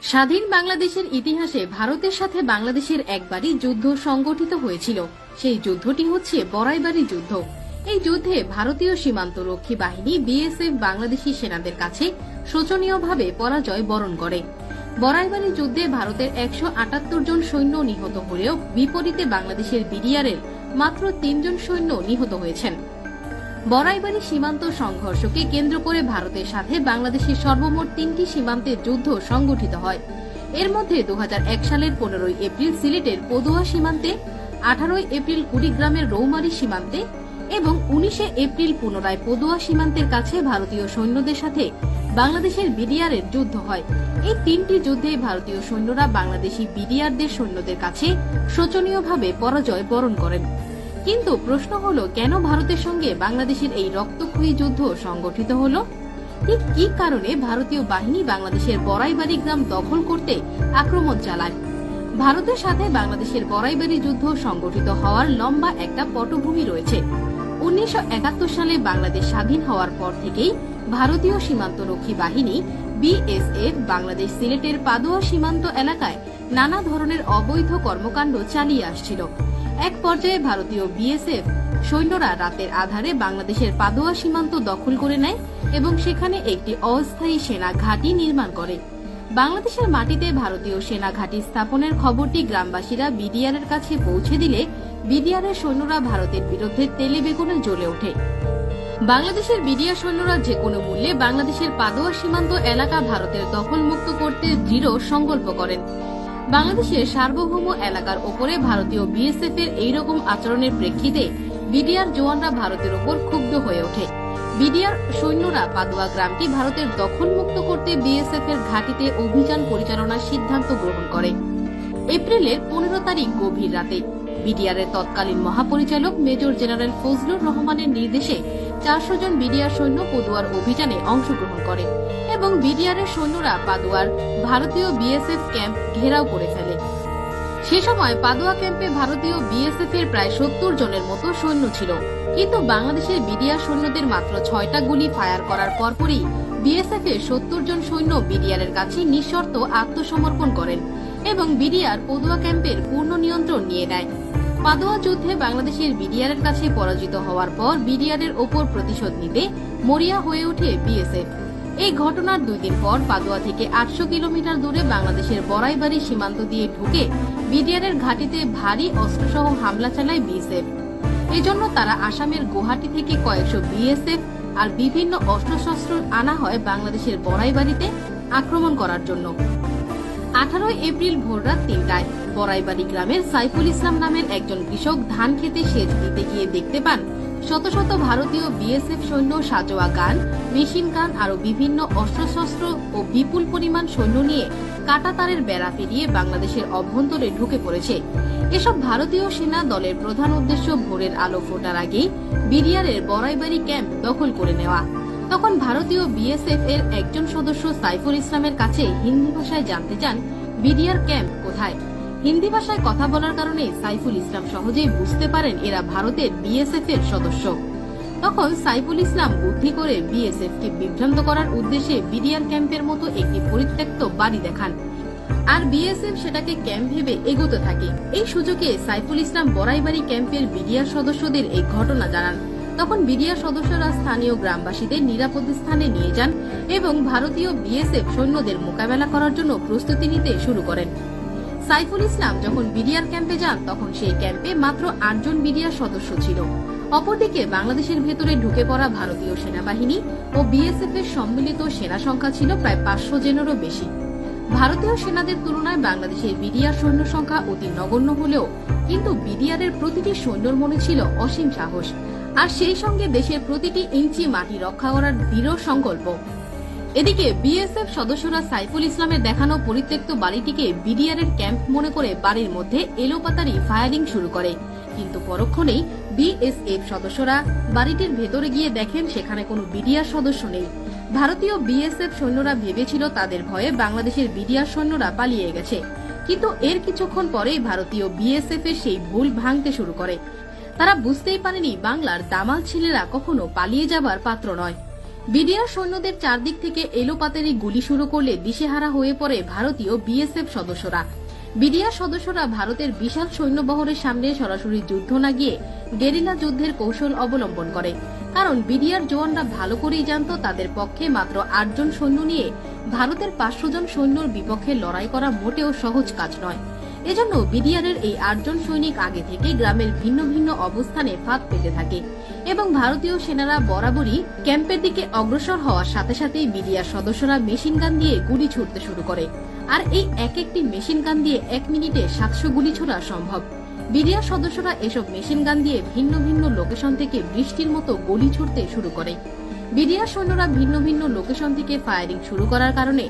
স্বাধীন বাংলাদেশের ইতিহাসে ভারতের সাথে বাংলাদেশের একবারই যুদ্ধ সংগঠিত হয়েছিল। সেই যুদ্ধটি হচ্ছে বড়াইবাড়ি যুদ্ধ। এই যুদ্ধে ভারতীয় সীমান্ত রক্ষী বাহিনী বিএসএফ বাংলাদেশি সেনাদের কাছে শোচনীয়ভাবে পরাজয় বরণ করে। বড়াইবাড়ি যুদ্ধে ভারতের 178 জন সৈন্য নিহত হলেও বিপরীতে বাংলাদেশের বিডিআরের মাত্র 3 জন সৈন্য নিহত হয়েছেন। বড়াইবাড়ি সীমান্ত সংঘর্ষকে কেন্দ্র করে ভারতের সাথে বাংলাদেশের সর্বমোট 3টি সীমান্তে যুদ্ধ সংগঠিত হয়। এর মধ্যে 2001 সালের 15 এপ্রিল সিলেটের পদুয়া সীমান্তে, 18 এপ্রিল কুড়িগ্রামের রৌমারী সীমান্তে এবং 19 এপ্রিল পুনরায় পদুয়া সীমান্তের কাছে ভারতীয় সৈন্যদের সাথে বাংলাদেশের বিডিআরের যুদ্ধ হয়। এই 3টি যুদ্ধে ভারতীয় সৈন্যরা বাংলাদেশি বিডিআরদের সৈন্যদের কাছে শোচনীয়ভাবে পরাজয় বরণ করেন। কিন্তু প্রশ্ন হলো, কেন ভারতের সঙ্গে বাংলাদেশের এই রক্তক্ষয়ী যুদ্ধ সংগঠিত হলো? ঠিক কি কারণে ভারতীয় বাহিনী বাংলাদেশের বড়াইবাড়ি গ্রাম দখল করতে আক্রমণ চালায়? ভারতের সাথে বাংলাদেশের বড়াইবাড়ি যুদ্ধ সংগঠিত হওয়ার লম্বা একটা পটভূমি রয়েছে। 1971 সালে বাংলাদেশ স্বাধীন হওয়ার পর থেকেই ভারতীয় সীমান্তরক্ষী বাহিনী বিএসএফ বাংলাদেশ সিলেটের পাদুয়া সীমান্ত এলাকায় নানা ধরনের অবৈধ কর্মকাণ্ড চালিয়ে আসছিল। এক পর্যায়ে ভারতীয় বিএসএফ সৈন্যরা রাতের আধারে বাংলাদেশের পাদুয়া সীমান্ত দখল করে নেয় এবং সেখানে একটি অস্থায়ী সেনা ঘাঁটি নির্মাণ করে। বাংলাদেশের মাটিতে ভারতীয় সেনা ঘাঁটি স্থাপনের খবরটি গ্রামবাসীরা বিডিআরের কাছে পৌঁছে দিলে বিডিআরের সৈন্যরা ভারতের বিরুদ্ধে তেলে বেগুনে জ্বলে ওঠে। বাংলাদেশের বিডিআর সৈন্যরা যে কোনো মূল্যে বাংলাদেশের পাদুয়া সীমান্ত এলাকা ভারতের দখলমুক্ত করতে দৃঢ় সংকল্প করেন। বাংলাদেশের সার্বভৌম এলাকার ওপরে ভারতীয় বিএসএফ এর এইরকম আচরণের প্রেক্ষিতে বিডিআর জওয়ানরা ভারতের ওপর ক্ষুব্ধ হয়ে ওঠে। বিডিআর সৈন্যরা পাদুয়া গ্রামটি ভারতের দখলমুক্ত করতে বিএসএফ এর ঘাঁটিতে অভিযান পরিচালনার সিদ্ধান্ত গ্রহণ করে। এপ্রিলের 15 তারিখ গভীর রাতে বিডিআর এর তৎকালীন মহাপরিচালক মেজর জেনারেল ফজলুর রহমানের নির্দেশে 400 জন বিডিআর সৈন্য পদুয়ার অভিযানে অংশগ্রহণ করে এবং বিডিআর এর সৈন্যরা পাদুয়ার ভারতীয় বিএসএফ ক্যাম্প ঘেরাও করে ফেলে। সে সময় পাদুয়া ক্যাম্পে ভারতীয় বিএসএফ এর প্রায় 70 জনের মতো সৈন্য ছিল, কিন্তু বাংলাদেশের বিডিআর সৈন্যদের মাত্র 6টা গুলি ফায়ার করার পরপরই বিএসএফ এর 70 জন সৈন্য বিডিআর এর কাছে নিঃশর্ত আত্মসমর্পণ করেন এবং বিডিআর পদুয়া ক্যাম্পের পূর্ণ নিয়ন্ত্রণ নিয়ে নেয়। পাদুয়া যুদ্ধে বাংলাদেশের বিডিআর এর কাছে পরাজিত হওয়ার পর বিডিআর এর ওপর প্রতিশোধ নিতে মরিয়া হয়ে ওঠে বিএসএফ। এই ঘটনার 2 দিন পর পাদুয়া থেকে 800 কিলোমিটার দূরে বাংলাদেশের বড়াইবাড়ি সীমান্ত দিয়ে ঢুকে বিডিআর এর ঘাঁটিতে ভারী অস্ত্রসহ হামলা চালায় বিএসএফ। এজন্য তারা আসামের গুয়াহাটি থেকে কয়েকশো বিএসএফ আর বিভিন্ন অস্ত্রশস্ত্র আনা হয় বাংলাদেশের বড়াইবাড়িতে আক্রমণ করার জন্য। 18 এপ্রিল ভোররাত 3টায় বড়াইবাড়ি গ্রামের সাইফুল ইসলাম নামের একজন কৃষক ধান খেতে সেচ দিতে গিয়ে দেখতে পান শত শত ভারতীয় বিএসএফ সৈন্য সাজোয়া গান, মেশিন গান আরো বিভিন্ন অস্ত্রশস্ত্র ও বিপুল পরিমাণ সৈন্য নিয়ে কাঁটাতারের বেড়া পেরিয়ে বাংলাদেশের অভ্যন্তরে ঢুকে পড়েছে। এসব ভারতীয় সেনা দলের প্রধান উদ্দেশ্য ভোরের আলো ফোটার আগেই বিডিআর এর বড়াইবাড়ি ক্যাম্প দখল করে নেওয়া। তখন ভারতীয় বিএসএফ এর একজন সদস্য সাইফুল ইসলামের কাছে হিন্দি ভাষায় জানতে চান বিডিআর ক্যাম্প কোথায়। হিন্দি ভাষায় কথা বলার কারণে সাইফুল ইসলাম সহজেই বুঝতে পারেন এরা ভারতের বিএসএফ এর সদস্য। তখন সাইফুল ইসলাম বুদ্ধি করে বিএসএফ কে বিভ্রান্ত করার উদ্দেশ্যে বিডিআর ক্যাম্পের মতো একটি পরিত্যক্ত বাড়ি দেখান, আর বিএসএফ সেটাকে ক্যাম্প ভেবে এগোতে থাকে। এই সুযোগে সাইফুল ইসলাম বড়াইবাড়ি ক্যাম্পের বিডিআর সদস্যদের এই ঘটনা জানান। তখন বিডিআর সদস্যরা স্থানীয় গ্রামবাসীদের নিরাপদ স্থানে নিয়ে যান এবং ভারতীয় বিএসএফ সৈন্যদের মোকাবেলা করার জন্য প্রস্তুতি নিতে শুরু করেন। সাইফুল ইসলাম যখন বিডিআর ক্যাম্পে যান তখন সেই ক্যাম্পে মাত্র 8 জন বিডিআর সদস্য ছিল। অপরদিকে বাংলাদেশের ভেতরে ঢুকে পড়া ভারতীয় সেনাবাহিনী ও বিএসএফ এর সম্মিলিত সেনা সংখ্যা ছিল প্রায় 500 জনেরও বেশি। ভারতীয় সেনাদের তুলনায় বাংলাদেশের বিডিআর সৈন্য সংখ্যা অতি নগণ্য হলেও কিন্তু বিডিআর এর প্রতিটি সৈন্যর মনে ছিল অসীম সাহস, আর সেই সঙ্গে দেশের প্রতিটি ইঞ্চি মাটি রক্ষা করার দৃঢ় সংকল্প। এদিকে বিএসএফ সদস্যরা সাইফুল ইসলামের দেখানো পরিত্যক্ত বাড়িটিকে বিডিআর এর ক্যাম্প মনে করে বাড়ির মধ্যে এলোপাতাড়ি ফায়ারিং শুরু করে, কিন্তু পরক্ষণেই বিএসএফ সদস্যরা বাড়িটির ভেতরে গিয়ে দেখেন সেখানে কোনো বিডিআর সদস্য নেই। ভারতীয় বিএসএফ সৈন্যরা ভেবেছিল তাদের ভয়ে বাংলাদেশের বিডিআর সৈন্যরা পালিয়ে গেছে, কিন্তু এর কিছুক্ষণ পরেই ভারতীয় বিএসএফ এর সেই ভুল ভাঙতে শুরু করে। তারা বুঝতেই পারেনি বাংলার দামাল ছেলেরা কখনো পালিয়ে যাবার পাত্র নয়। বিডিআর সৈন্যদের চারদিক থেকে এলোপাতাড়ি গুলি শুরু করলে দিশেহারা হয়ে পড়ে ভারতীয় বিএসএফ সদস্যরা। বিডিআর সদস্যরা ভারতের বিশাল সৈন্যবহরের সামনে সরাসরি যুদ্ধ না গিয়ে গেরিলা যুদ্ধের কৌশল অবলম্বন করে। কারণ বিডিআর জওয়ানরা ভালো করেই জানত তাদের পক্ষে মাত্র 8 জন সৈন্য নিয়ে ভারতের 500 জন সৈন্যর বিপক্ষে লড়াই করা মোটেও সহজ কাজ নয়। এজন্য বিডিআরের এই 8 জন সৈনিক আগে থেকে গ্রামের ভিন্ন ভিন্ন অবস্থানে ফাঁদ পেতে থাকে এবং ভারতীয় সেনারা বরাবরই ক্যাম্পের দিকে অগ্রসর হওয়ার সাথে সাথেই বিডিআর সদস্যরা মেশিন গান দিয়ে গুলি ছুড়তে শুরু করে। আর এই এক একটি মেশিন গান দিয়ে 1 মিনিটে 700 গুলি ছোড়া সম্ভব। বিডিআর সদস্যরা এসব মেশিন গান দিয়ে ভিন্ন ভিন্ন লোকেশন থেকে বৃষ্টির মতো গুলি ছুড়তে শুরু করে। বিডিআর সৈন্যরা ভিন্ন ভিন্ন লোকেশন থেকে ফায়ারিং শুরু করার কারণে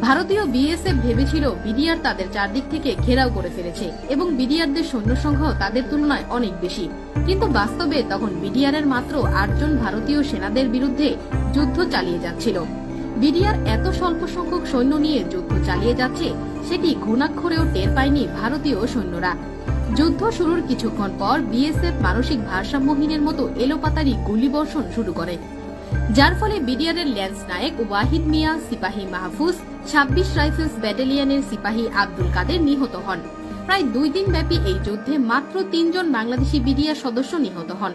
ভারতীয় বিএসএফ ভেবেছিল বিডিআর তাদের চারদিক থেকে ঘেরাও করে ফেলেছে এবং বিডিআরদের সৈন্য সংখ্যা তাদের তুলনায় অনেক বেশি। কিন্তু বাস্তবে তখন বিডিআর এর মাত্র 8 জন ভারতীয় সেনাদের বিরুদ্ধে যুদ্ধ চালিয়ে যাচ্ছিল। বিডিআর এত স্বল্প সংখ্যক সৈন্য নিয়ে যুদ্ধ চালিয়ে যাচ্ছে সেটি ঘুণাক্ষরেও টের পায়নি ভারতীয় সৈন্যরা। যুদ্ধ শুরুর কিছুক্ষণ পর বিএসএফ মানসিক ভারসাম্যহীনের মতো এলোপাতাড়ি গুলিবর্ষণ শুরু করে, যার ফলে বিডিআর এর ল্যান্স নায়েক ওয়াহিদ মিয়া, সিপাহী মাহফুজ, 26 রাইফেলস ব্যাটালিয়নের সিপাহী আব্দুল কাদের নিহত হন। প্রায় 2 দিন ব্যাপী এই যুদ্ধে মাত্র 3 জন বাংলাদেশি বিডিআর সদস্য নিহত হন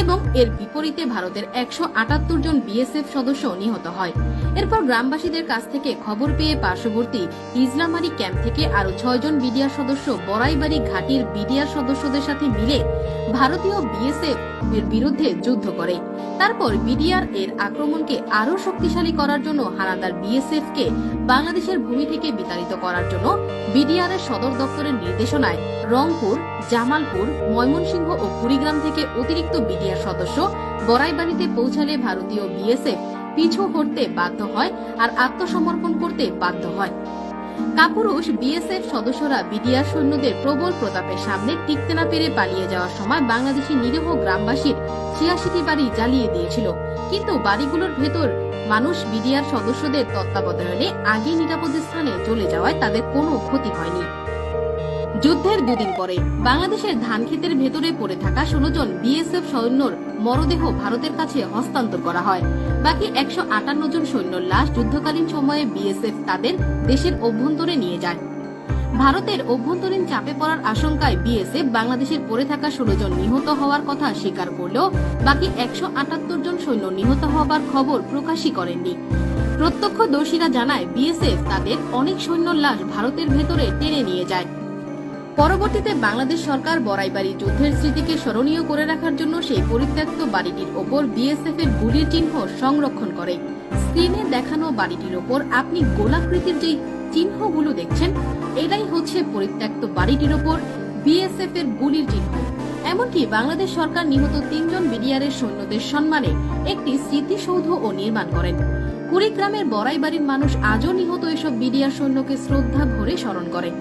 এবং এর বিপরীতে ভারতের 178 জন বিএসএফ সদস্য নিহত হয়। এরপর গ্রামবাসীদের কাছ থেকে খবর পেয়ে পার্শ্ববর্তী ইসলামারি ক্যাম্প থেকে আরো 6 জন বিডিআর সদস্য বড়াইবাড়ি ঘাটির বিডিআর সদস্যদের সাথে মিলে ভারতীয় বিএসএফ এর বিরুদ্ধে যুদ্ধ করে। তারপর বিডিআর এর আক্রমণকে আরো শক্তিশালী করার জন্য হানাদার বিএসএফ কে বাংলাদেশের ভূমি থেকে বিতাড়িত করার জন্য বিডিআর এর সদর দপ্তরের নির্দেশনায় রংপুর, জামালপুর, ময়মনসিংহ ও কুড়িগ্রাম থেকে অতিরিক্ত বিডিআর সদস্য বড়াইবাড়িতে পৌঁছালে ভারতীয় বিএসএফ পিছু হটতে বাধ্য হয় আর আত্মসমর্পণ করতে বাধ্য হয়। কাপুরুষ বিএসএফ সদস্যরা বিডিআর সৈন্যদের প্রবল প্রতাপের সামনে টিকতে না পেরে পালিয়ে যাওয়ার সময় বাংলাদেশি নিরীহ গ্রামবাসীর 86টি বাড়ি জ্বালিয়ে দিয়েছিল। কিন্তু বাড়িগুলোর ভেতর মানুষ বিডিআর সদস্যদের তত্ত্বাবধানে আগে নিরাপদ স্থানে চলে যাওয়ায় তাদের কোনো ক্ষতি হয়নি। যুদ্ধের 2 দিন পরে বাংলাদেশের ধান ক্ষেতের ভেতরে পড়ে থাকা 16 জন বিএসএফ সৈন্যর মরদেহ ভারতের কাছে হস্তান্তর করা হয়। বাকি 158 জন সৈন্যর লাশ যুদ্ধকালীন সময়ে বিএসএফ তাদের দেশের অভ্যন্তরে নিয়ে যায়। ভারতের অভ্যন্তরীণ চাপে পড়ার আশঙ্কায় বিএসএফ বাংলাদেশের পড়ে থাকা 16 জন নিহত হওয়ার কথা স্বীকার করলেও বাকি 178 জন সৈন্য নিহত হওয়ার খবর প্রকাশই করেননি। প্রত্যক্ষদর্শীরা জানায় বিএসএফ তাদের অনেক সৈন্যর লাশ ভারতের ভেতরে টেনে নিয়ে যায়। পরবর্তীতে বাংলাদেশ সরকার বড়াইবাড়ি যুদ্ধের স্মৃতিকে স্মরণীয় করে রাখার জন্য সেই পরিত্যক্ত বাড়িটির ওপর বিএসএফ এর গুলির চিহ্ন সংরক্ষণ করে। স্ক্রিনে দেখানো বাড়িটির ওপর আপনি গোলাকৃতির যে চিহ্নগুলো দেখছেন, এটাই হচ্ছে পরিত্যক্ত বাড়িটির ওপর বিএসএফ এর গুলির চিহ্ন। এমনকি বাংলাদেশ সরকার নিহত 3 জন বিডিআর এর সৈন্যদের সম্মানে একটি স্মৃতিসৌধ ও নির্মাণ করেন। কুড়িগ্রামের বড়াইবাড়ির মানুষ আজও নিহত এসব বিডিআর সৈন্যকে শ্রদ্ধা ভরে স্মরণ করে।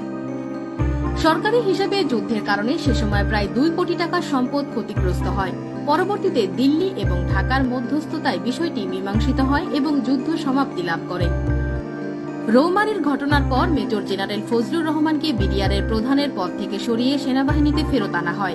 সরকারি হিসেবে যুদ্ধের কারণে সে সময় প্রায় 2 কোটি টাকার সম্পদ ক্ষতিগ্রস্ত হয়। পরবর্তীতে দিল্লি এবং ঢাকার মধ্যস্থতায় বিষয়টি মীমাংসিত হয় এবং যুদ্ধ সমাপ্তি লাভ করে। রৌমারীর ঘটনার পর মেজর জেনারেল ফজলুর রহমানকে বিডিআর এর প্রধানের পদ থেকে সরিয়ে সেনাবাহিনীতে ফেরত আনা হয়।